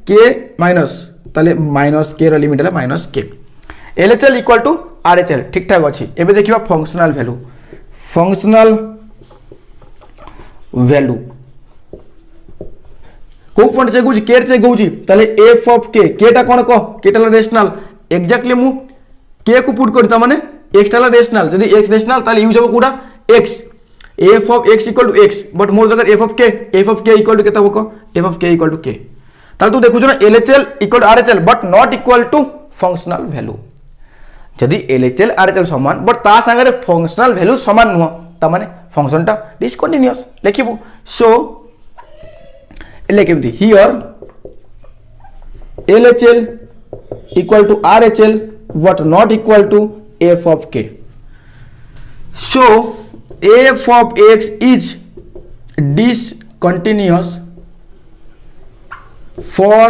k माइनस ताले माइनस k रो लिमिट हला minus k LHL equal to RHL ठीक ठाक अछि एबे देखिबा फंक्शनल वैल्यू को पॉइंट चेक होउची के चेक होउची ताले f ऑफ k टा कोन को k टा रेशनल एग्जैक्टली मु k को पुट करता माने x टा रेशनल जदी x रेशनल ताले यूज हो कोडा x f of x equal to x but मोर अगर f of k equal to केता हो को f of k equal to k ताले तू देखु ना LHL equal to RHL but not equal to functional value जदी LHL RHL समान बट ता संगे फंक्शनल वैल्यू समान नुह ता माने फंक्शन टा डिसकंटीन्यूअस लिखिबो सो लेकिन here LHL equal to RHL but not equal to f of k so f of x is discontinuous for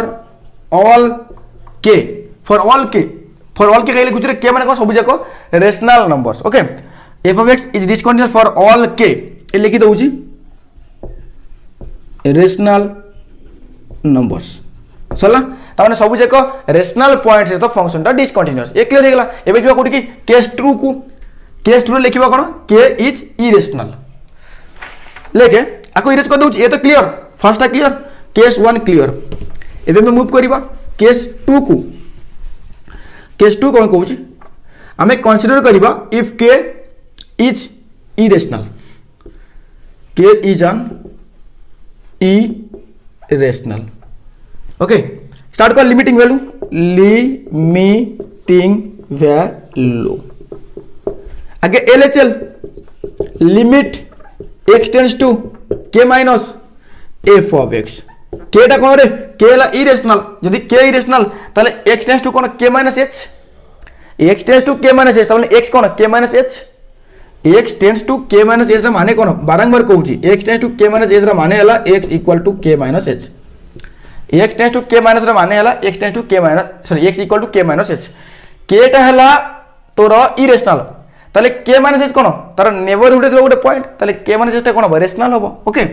all k कहले गुजरे k माने को सब जाको rational numbers okay f of x is discontinuous for all k ए लिखि दउची rational numbers सला ता माने सब जाको रेशनल पॉइंट से तो फंक्शन टा डिसकंटिन्यूअस ए क्लियर हे गेला एबे जबा कोठी की केस 2 रे लिखिबा कोन k इज इरेशनल लेके आको इरेज कर दउची ए तो क्लियर फर्स्ट टा क्लियर केस 1 क्लियर एबे मैं मूव करिबा केस 2 को केस 2 कोन कहूची हमें कंसीडर करिबा if k is irrational k is an irrational okay start कर लिमिटिंग वैल्यू आगे LHL limit x tends to k minus f of x k टा कोन रे k ला इरेशनल यदि k इरेशनल ताले x टेंड्स टू कोन k minus h x tends to k minus h ताले x कोन k minus h x tends to k minus h रा माने कोन बारंबार कहूची x tends to k minus h रा माने हला x equal to k minus h x tends to k minus रा माने हला x tends to k minus sorry x equal to k minus h k टा हला तोर इरेशनल ताले k माइनस h कोन तार नेबरहुड रे गोटे पॉइंट ताले k माइनस h टा कोन रेशनल होबो ओके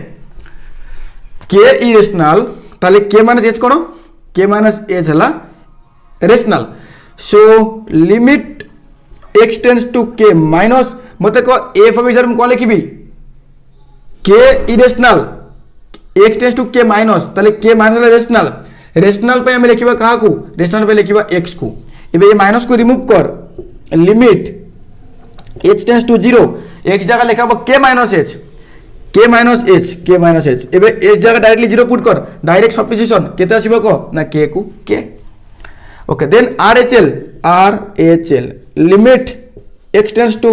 k इरेशनल ताले k माइनस h कोन k माइनस h हला rational so limit x tends to k minus मते को f ऑफ x हम को लिखिबी k irrational x tends to k minus ताले k माइनस रेशनल रेशनल पे हमें लिखिबा कहा को रेशनल पे लिखिबा x को एबे ये माइनस को रिमूव कर limit h tends to 0 x जगह लिखाबो k माइनस h एबे h जगह डायरेक्टली 0 पुट कर डायरेक्ट सब्स्टिट्यूशन केते आसीबो को ना k को k okay then RHL limit x tends to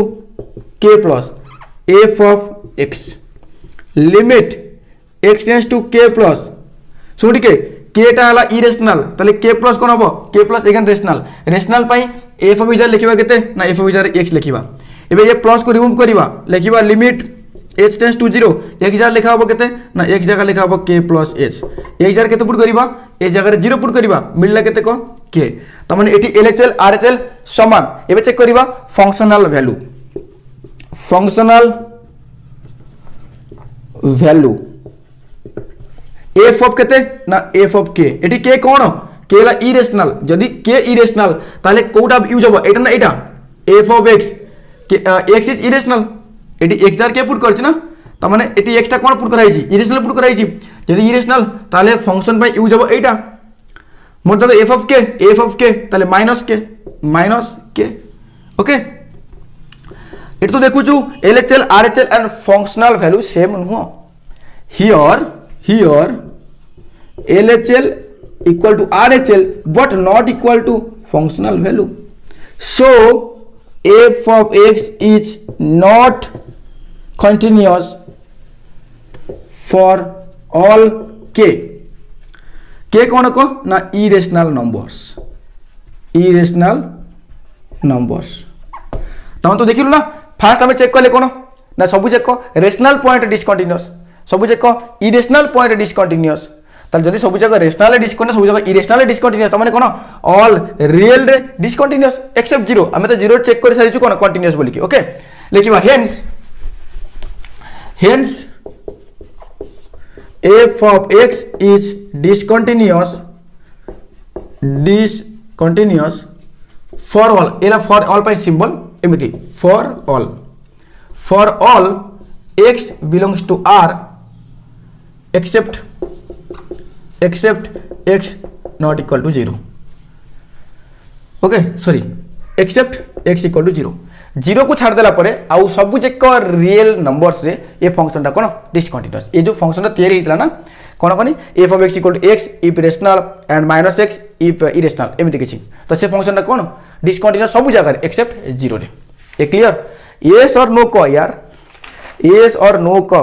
k plus f of x limit x tends to k plus सुन ठीक है k टा हला इरेशनल ताले k प्लस कोन हबो k प्लस अगेन रेशनल पाई f ऑफ इजर लिखिबा केते ना f ऑफ इजर x लिखिबा एबे ये प्लस को रिमूव करिबा लिखिबा limit h tends to 0 x जगह लिखा हबो केते ना x जगह लिखा हबो k प्लस h x जगह केते पुट करिबा h जगह 0 पुट करिबा मिलला केते को k त माने एटी LHL RHL समान एबे चेक करिबा फंक्शनल वैल्यू f ऑफ केते ना f of k at k कोन k ला इरेशनल जदी k इरेशनल ताले कोटा यूज हबो एटा ना एटा f of x x is irrational eighty x जार के पुट करछ ना त माने एटी x टा कोन पुट कराई छी इरेशनल पुट कराई छी जदी इरेशनल ताले फंक्शन पे यूज हबो एटा मोर तो f ऑफ k ताले माइनस k ओके एट तो देखु छु LHL RHL and functional value same नुहो here LHL equal to RHL but not equal to functional value, so f of x is not continuous for all k कौन को ना irrational numbers तम तो देखिलु ना फास्ट हमें चेक कले कोन ना सब चेक रेशनल पॉइंट डिसकंटीन्यूअस सब चेक इरेशनल पॉइंट डिसकंटीन्यूअस ताले जदी सब जगह रेशनल डिसकंटीन्यूअस सब जगह इरेशनल डिसकंटीन्यूअस त माने कोन ऑल रियल रे डिसकंटीन्यूअस एक्सेप्ट 0 हमें तो 0 चेक कर सारी छु कोन कंटीन्यूअस बोली की okay लिखिबा hence f of x is discontinuous for all एला for all पाई सिंबल एमिति for all x belongs to R except x not equal to 0 okay sorry except x equal to 0 को छाड़ देला परे आउ सब जेक रियल नंबर्स रे ये फंक्शन टा कोन डिसकंटीन्यूअस ये जो फंक्शन टा तयारी हितला ना कोन कोनी f of x equal to x if rational and minus x if irrational एमिति किछि तो से फंक्शन टा कोन डिसकंटीन्यूअस सब जगह एक्सेप्ट 0 रे ए क्लियर yes or no को यार yes or no को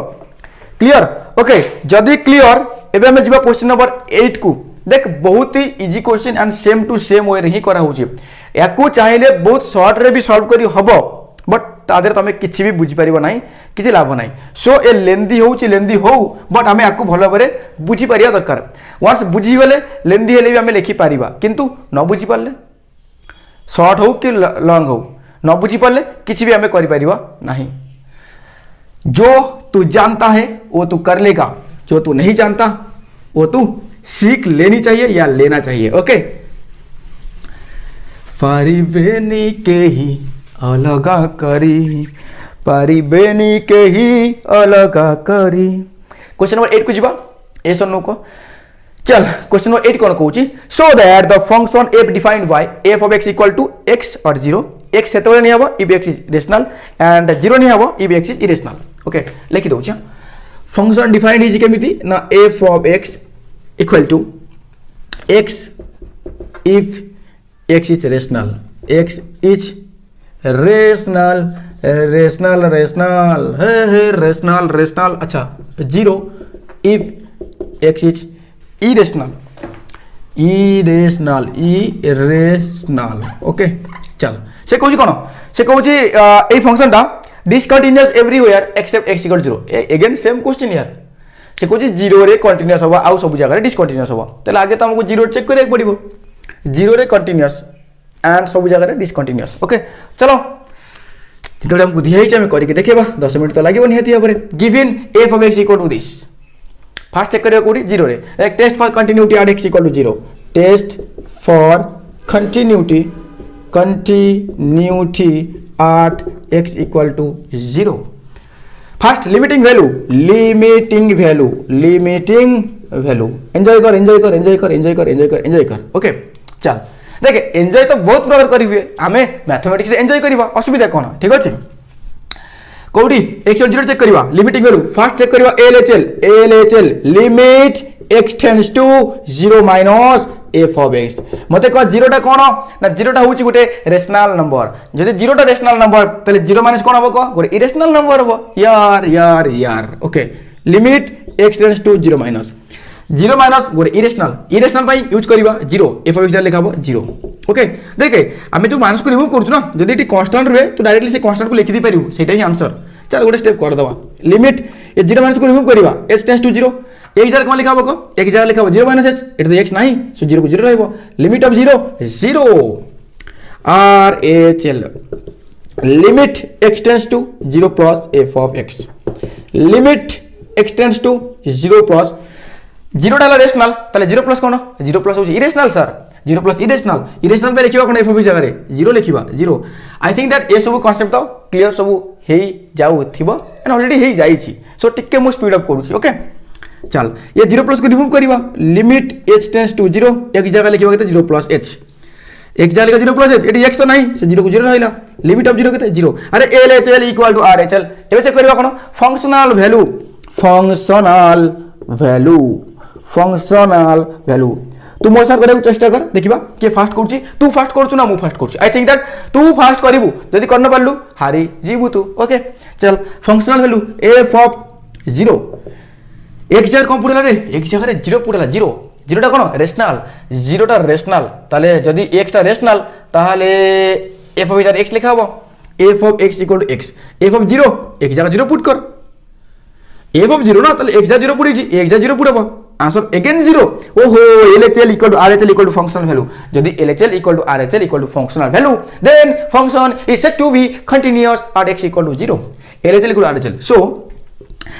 क्लियर ओके जदी क्लियर एबे हम जिबा क्वेश्चन नंबर 8 को देख बहुत ही easy question and same to same way रे ही करा होची याकू चाहिले बहुत शॉर्ट रे भी सॉल्व करी हबो बट तादेर तमे किछि भी बुझी परिबो नाही किछि लाभ नाही सो ए लेंदी हो बट हमें याकू भलो बरे बुझी परिया दरकार वंस बुझी गले लेंदी हेले भी हमें लिखि परिबा किंतु न बुझी परले शॉर्ट हो कि लॉन्ग हो न बुझी परले किछि भी हमें करि परिबा नाही जो तू जानता है वो तू कर लेगा जो तू नहीं जानता वो तू सीख लेनी चाहिए या लेना चाहिए ओके पारिबेनी के ही अलगा करी क्वेश्चन नंबर 8 को जीवा एस और नो को चल क्वेश्चन नंबर 8 कोन कहूची so that the function f defined by f of x equal to x or 0 x सेतबे नहीं हबो if x is rational and 0 नहीं हबो if x is irrational okay लिखि दउ छ फंक्शन डिफाइंड इज केमिति ना f of x equal to x if x is rational rational अच्छा 0 if x is irrational okay चल से कहूची कोन से कहूची ए फंक्शन टा discontinuous everywhere except x equal to 0 again same question यार से कहूची 0 रे कंटीन्यूअस होबा आउ सब जगह रे डिसकंटीन्यूअस होबा तले आगे त हमको 0 चेक करे पड़िबो 0 रे कंटीन्यूअस एंड सब जगह डिसकंटीन्यूअस ओके चलो जितने हमको दिया हम करके देखेबा 10 मिनट तो लागिबो निहती हमरे given f of x equal to this first check करियो कोडी 0 रे एक test for continuity at x equal to 0 test for continuity at x equal to 0 first limiting value enjoy कर ओके चल देखे एंजॉय तो बहुत प्रकार करी हुए आम मैथमेटिक्स एंजॉय करवा असुविधा कौन ठीक अच्छे कौटी एक्स जीरो चेक करवा लिमिटिंग वैल्यू फास्ट चेक करवा LHL limit x tends to 0 minus f of x मते कह जीरोटा कौन ना जीरोटा होची गोटे रेशनल नंबर जदि जीरोटा रेशनल नंबर तले जीरो माइनस कौन हबो गोटे इरेशनल नंबर हबो यार okay limit x tends to 0 minus गोटे इरेशनल पाई यूज करवा 0 एफ ऑफ एक्स लिखाबो 0 ओके देखे आमे जो माइनस को रिमूव करछु ना जदि एटी कांस्टेंट रहे तो डायरेक्टली से कांस्टेंट को लिखि दी परिबो सेटा ही आंसर चल गोटे स्टेप कर दवा लिमिट ए 0 माइनस को रिमूव करवा x टेंड्स टू 0 एक जगह कौन लिखा को एक जगह लिखा 0 माइनस एच एट तो एक्स नहीं सो 0 को 0 रहबो limit of 0 R H L limit x tends to 0 plus f of x limit x tends to 0 plus 0 डाला रेशनल ताले 0 प्लस कौन 0 प्लस हो इरेशनल सर 0 प्लस इरेशनल पे लिखिबा कोन एफ ऑफ x जगह 0 लिखिबा 0 आई थिंक दैट ए सब concept तो clear सब हेई जाउ थिबो एंड ऑलरेडी हेई जाई छी सो टिके मु स्पीड अप करू छी ओके चल ये 0 प्लस को रिमूव करवा लिमिट h टेंड्स टू 0 एक जगह लिखिबा केते 0 प्लस h एक जगह लिखा 0 प्लस h एटी x तो नहीं से 0 को 0 रहइला लिमिट ऑफ 0 केते 0 अरे LHL इक्वल टू RHL एबे चेक करबा कोन फंक्शनल वैल्यू तू मोर साथ करे चेष्टा कर देखिबा के फास्ट करछि तू फास्ट करछु ना मु फास्ट करछु आई थिंक दैट तू फास्ट करबू जदी करन पारलु हारी जीबू तू ओके चल फंक्शनल वैल्यू f ऑफ 0 एक जगह कौन पड़ेगा रे एक जगह 0 पड़ेगा 0टा कौन रेशनल 0टा रेशनल ताले जदी x टा रेशनल ताले f ऑफ x लिखा हो f of x equal to x f of 0 एक जगह 0 पुट कर f ऑफ 0 ना ताले एक जगह 0 पुटी एक जगह 0 पुटबो आंसर अगेन 0 ओहो LHL equal to RHL equal to functional value जदी LHL equal to RHL equal to functional value then function is said to be continuous at x equal to 0 LHL equal to RHL so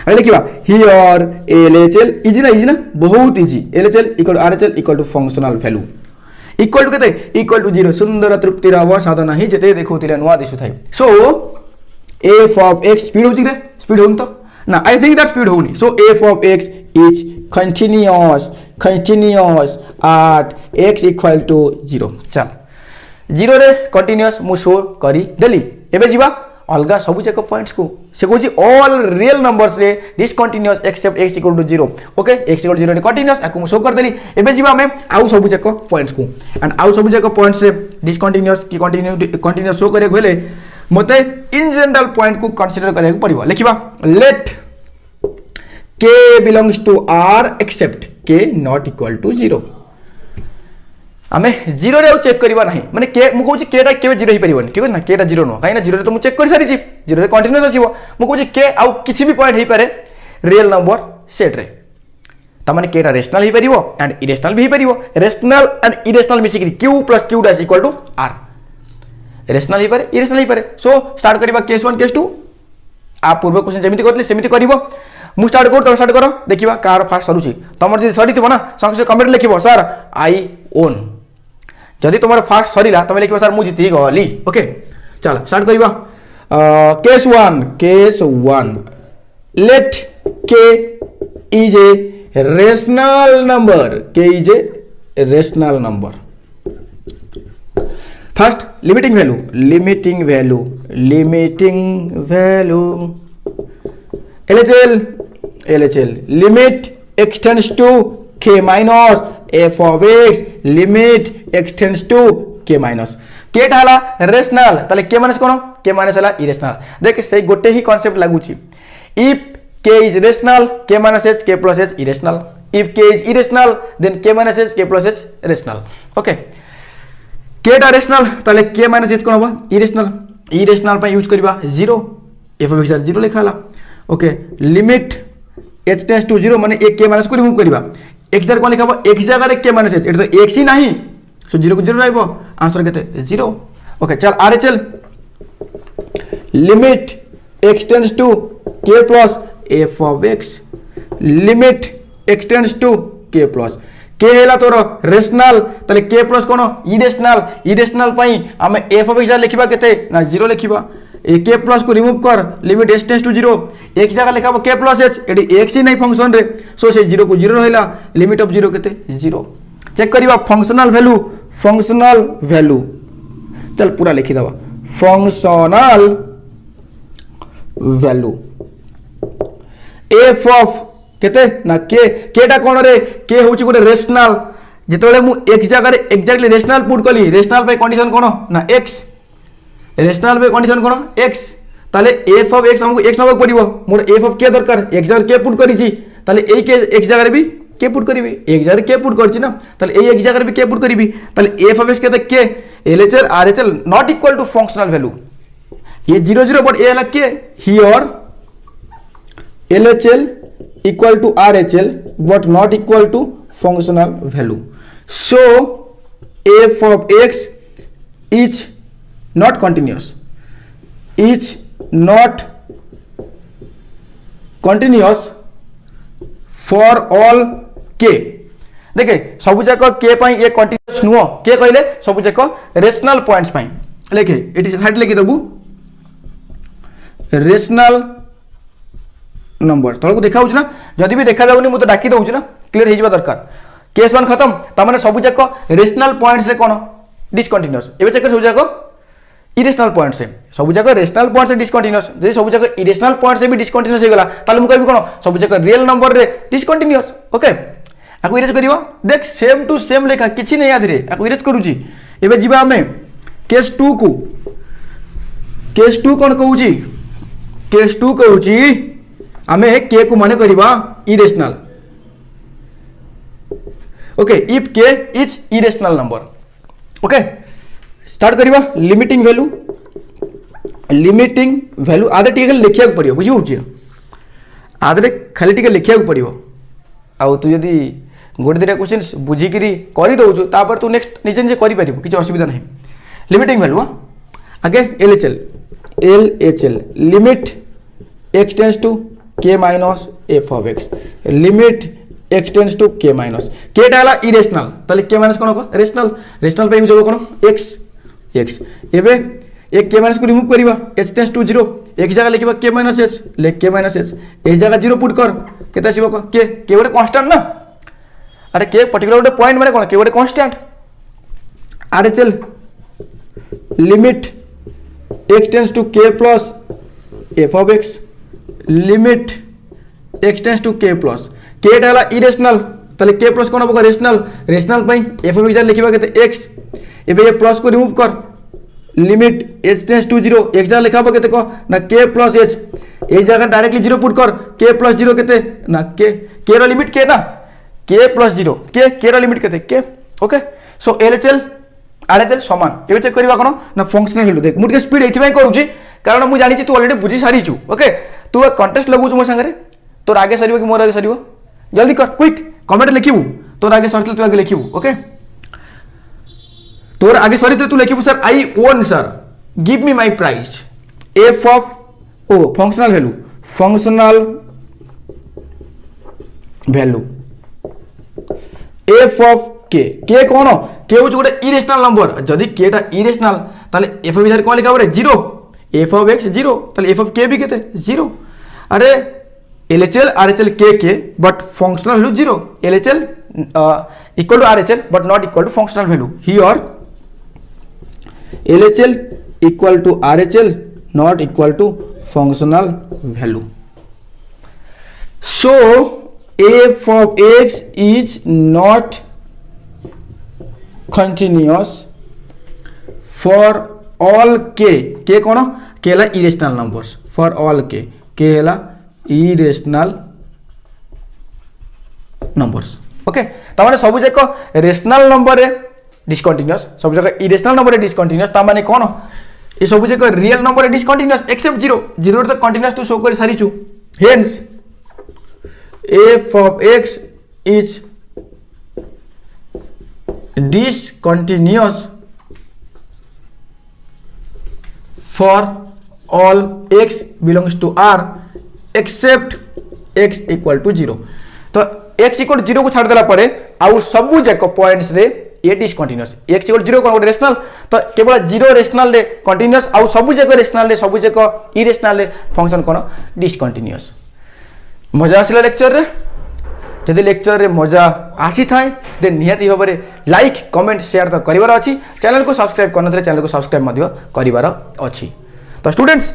अरे लिखिबा here LHL easy ना बहुत easy LHL equal to RHL equal to functional value equal to केते equal to 0 सुंदर तृप्ति राव साधना ही जते देखौतिले नुवा दिसु थाई सो f ऑफ x स्पीड होची रे स्पीड होन तो ना आई थिंक दैट स्पीड होनी so f of x is continuous at x equal to 0 चल 0 रे कंटीन्यूअस मु शो करी देली एबे जीवा अलगा सब चेक पॉइंट्स को से कहूँ ऑल रियल नंबर्स रे discontinuous except x equal to 0 okay x equal to 0 रे कंटीन्यूअस आकु शो कर देली एबे जीवा हमें आउ सब चेक पॉइंट्स को एंड आउ सब चेक पॉइंट्स रे डिसकंटिन्यूअस की कंटीन्यूअस शो करे हेले मते इन जनरल पॉइंट को कंसीडर करे पड़िबो लिखिबा late k belongs to r except k not equal to 0 आमे 0 रे चेक करबा नाही माने के मु कहूची के टा केबे 0 ही परिबन के ना के टा 0 नो काई ना 0 रे तो मु चेक कर सारी छी 0 रे कंटीन्यूअस आसीबो मु कहूची के आउ किछि भी पॉइंट ही पारे रियल नंबर सेट रे त माने के टा रेशनल ही परिबो एंड इरेशनल भी ही परिबो रेशनल एंड इरेशनल मिसी q + q' equal to r rational ही पारे इरेशनल ही पारे सो स्टार्ट करबा केस 1 केस 2 आ पूर्व क्वेश्चन जेमिति करले सेमिति करबो मु स्टार्ट करो देखिबा कार फास्ट सरुची तमर जे सरी थिबो ना संग से कमेंट लिखिबो सर आई ओन जदि तुम्हारे फास्ट सरीला तुम लिखिबा सर मु जीती गली ओके चल स्टार्ट करिबा case 1 let k is a rational number first limiting value LHL limit x tends to k minus f of x limit x tends to k minus k ठाला rational ताले k minus कोन k minus हला irrational देख से गोटे ही concept लागुची if k is rational k minus h k plus h irrational if k is irrational then k minus h k plus h rational okay k टा rational ताले k minus h कोन हो irrational पे use करबा 0 f of x 0 लिखाला okay limit h tends to 0 माने एक k minus को रिमूव करबा x जगह कोन लिखाबो x जगह रे k माइनस h एटा तो x ही नहीं सो 0 को 0 रहबो आंसर केते 0 ओके चल RHL limit x tends to k plus f of x limit x tends to k plus k हेला तोर रेशनल तले k प्लस कोन इरेशनल पई हम f ऑफ x लिखिबा केते ना 0 लिखिबा ए के प्लस को रिमूव कर लिमिट एच टेंस टू 0 एक जगह लिखा के प्लस एच एटी एक्स ही नहीं फंक्शन रे सो से 0 को 0 रहिला लिमिट ऑफ 0 केते 0 चेक करिवा फंक्शनल वैल्यू चल पूरा लिखि दबा फंक्शनल वैल्यू एफ ऑफ केते ना केटा कोन रे के होची गोटे रेशनल जेतबेले मु एक जगह रे एग्जैक्टली रेशनल पुट कली रेशनल पे कंडीशन कोन ना x रेशनल पे कंडीशन कोन x ताले f ऑफ x हमको x नबक पड़िबो मोर f ऑफ k दरकार एक जगह के पुट करी छी ताले ए के एक जगह रे भी के पुट करीबी एक जगह के पुट करछि ना ताले ए एक जगह रे भी के पुट करीबी ताले f ऑफ x केते के LHL RHL not equal to functional value ये 0 0 बट ए लग के here LHL equal to RHL but not equal to functional value. So f of x is not continuous. Is not continuous for all k. देखे सब जाक k पाई ये continuous नुह के कहले सब जाक रेशनल पॉइंट्स पाई लेखे एटी साइड लिखि दबु रेशनल नंबर तल को देखा ना जदि भी देखा जाउनी मु तो डाकी दउछु ना क्लियर हे जिबा दरकार केस 1 खत्म त माने सब जाक रेशनल पॉइंट्स रे कोन डिसकंटीन्यूअस एबे चेक कर सब जाक इरेशनल पॉइंट्स से सब जाक रेशनल पॉइंट्स से डिसकंटीन्यूअस जदि सब जाक इरेशनल पॉइंट्स से भी डिसकंटीन्यूअस हे गला ताले मु कहबी कोन सब जाक रियल नंबर रे डिसकंटीन्यूअस ओके आकु इरेज करिवो देख सेम टू सेम लेखा किछि नै याद रे आकु इरेज करूची एबे जिबा हमें केस 2 को केस 2 कोन कहूची केस 2 कहूची आमे के को माने करिबा इरेशनल ओके इफ के is irrational number okay start करिबा लिमिटिंग वैल्यू आदे टिके लिखिया पड़ियो बुझी होची आदे खाली टिके लिखिया पड़ियो आ तू यदि गोटे दिटा क्वेश्चन बुझी करी करि दउछु तापर तू नेक्स्ट निजे निजे करि परिबो किछ असुविधा नहीं लिमिटिंग वैल्यू आगे LHL limit x tends to k minus f of x limit x tends to k minus k डाला इरेशनल ताले k माइनस कोन रेशनल पे यूज हो कोन x एबे एक k माइनस को रिमूव करिबा h टेंड्स टू 0 एक जगह लिखिबा k माइनस h ले k माइनस h ए जगह 0 पुट कर केता छिबो k गोटे कांस्टेंट ना अरे k पर्टिकुलर गोटे पॉइंट माने कोन k गोटे constant RHL limit x tends to k plus f of x limit x tends to k plus k डाला इरेशनल ताले k प्लस कोन होगा रेशनल पई f of x लिखिबा केते x एबे ये प्लस को रिमूव कर लिमिट h टेंड्स टू 0 एक जगह लिखाबो केते को ना k प्लस h एक जगह डायरेक्टली 0 पुट कर k प्लस 0 केते ना k रो लिमिट k ना k प्लस 0 k रो लिमिट केते k okay so LHL RHL समान एबे चेक करबा कोन ना फंक्शनल वैल्यू देख मुटे स्पीड एथि पई करूची कारण मु जानि छी तू ऑलरेडी बुझी सारी छु ओके तू कंटेस्ट लगुछु मो संगे तोर आगे सरीबो कि मोर आगे सरीबो जल्दी कर क्विक कमेंट लिखिबू तोर आगे सरतले तू आगे लिखिबू ओके तोर आगे सरीते तू लिखिबू sir I own sir give me my price f of ओ functional value f of k कोन के होछ गोटे इरेशनल नंबर जदी के टा इरेशनल ताले एफ ऑफ x कोन लिखा बरे 0 एफ ऑफ x 0 ताले एफ ऑफ k भी केते 0 अरे LHL RHL के but functional value 0 LHL equal to RHL but not equal to functional value here LHL equal to RHL not equal to functional value so f of x is not continuous for all k कोन k ला irrational numbers for all k ला irrational numbers okay ता माने सब जक rational number रे discontinuous सब जक इरेशनल नंबर रे डिसकंटीन्यूअस ता माने कोन ए सब जक रियल नंबर रे डिसकंटीन्यूअस एक्सेप्ट 0 तो कंटीन्यूअस तू शो कर सारी छु hence f of x is discontinuous for all x belongs to R except x equal to 0 तो x equal to 0 को छाड़ देला पड़े आउ सब जाक पॉइंट्स रे ये डिसकंटिन्यूअस x इक्वल 0 कोन रेशनल तो केवल 0 रेशनल रे कंटिन्यूअस आउ सब जक रेशनल रे सब जक इरेशनल रे फंक्शन कोन डिसकंटिन्यूअस मजा आसिला लेक्चर रे जदि लेक्चर रे मजा आसी थाए देन निहाती भाव में लाइक कमेंट शेयर तो करिवार अछि चैनल को सब्सक्राइब करनथले चैनल को सब्सक्राइब मध्य करिवार अछि तो स्टूडेंट्स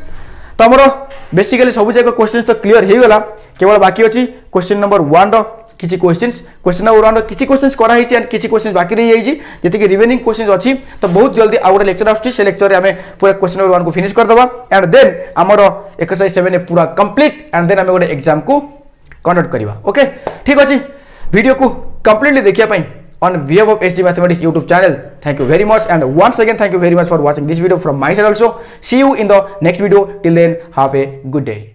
तो हमर बेसिकली सब जक क्वेश्चंस तो क्लियर हे गला केवल बाकी अछि क्वेश्चन नंबर 1 रो किछि क्वेश्चन नंबर 1 रो किछि क्वेश्चंस करा हिछि एंड किछि क्वेश्चंस बाकी रहि जाइछि जति कि रिमेनिंग क्वेश्चंस अछि तो बहुत जल्दी आउट लेक्चर आछि से लेक्चर रे हमें पूरा क्वेश्चन नंबर 1 को फिनिश कर दबा एंड देन हमर एक्सरसाइज 7 पूरा कंप्लीट एंड देन हमें गोटे एग्जाम को कंडक्ट करिवा ओके ठीक अछि वीडियो को कंप्लीटली देखिया पई on behalf of SG Mathematics YouTube channel. Thank you very much, and once again thank you very much for watching this video from my side also. See you in the next video. Till then, have a good day.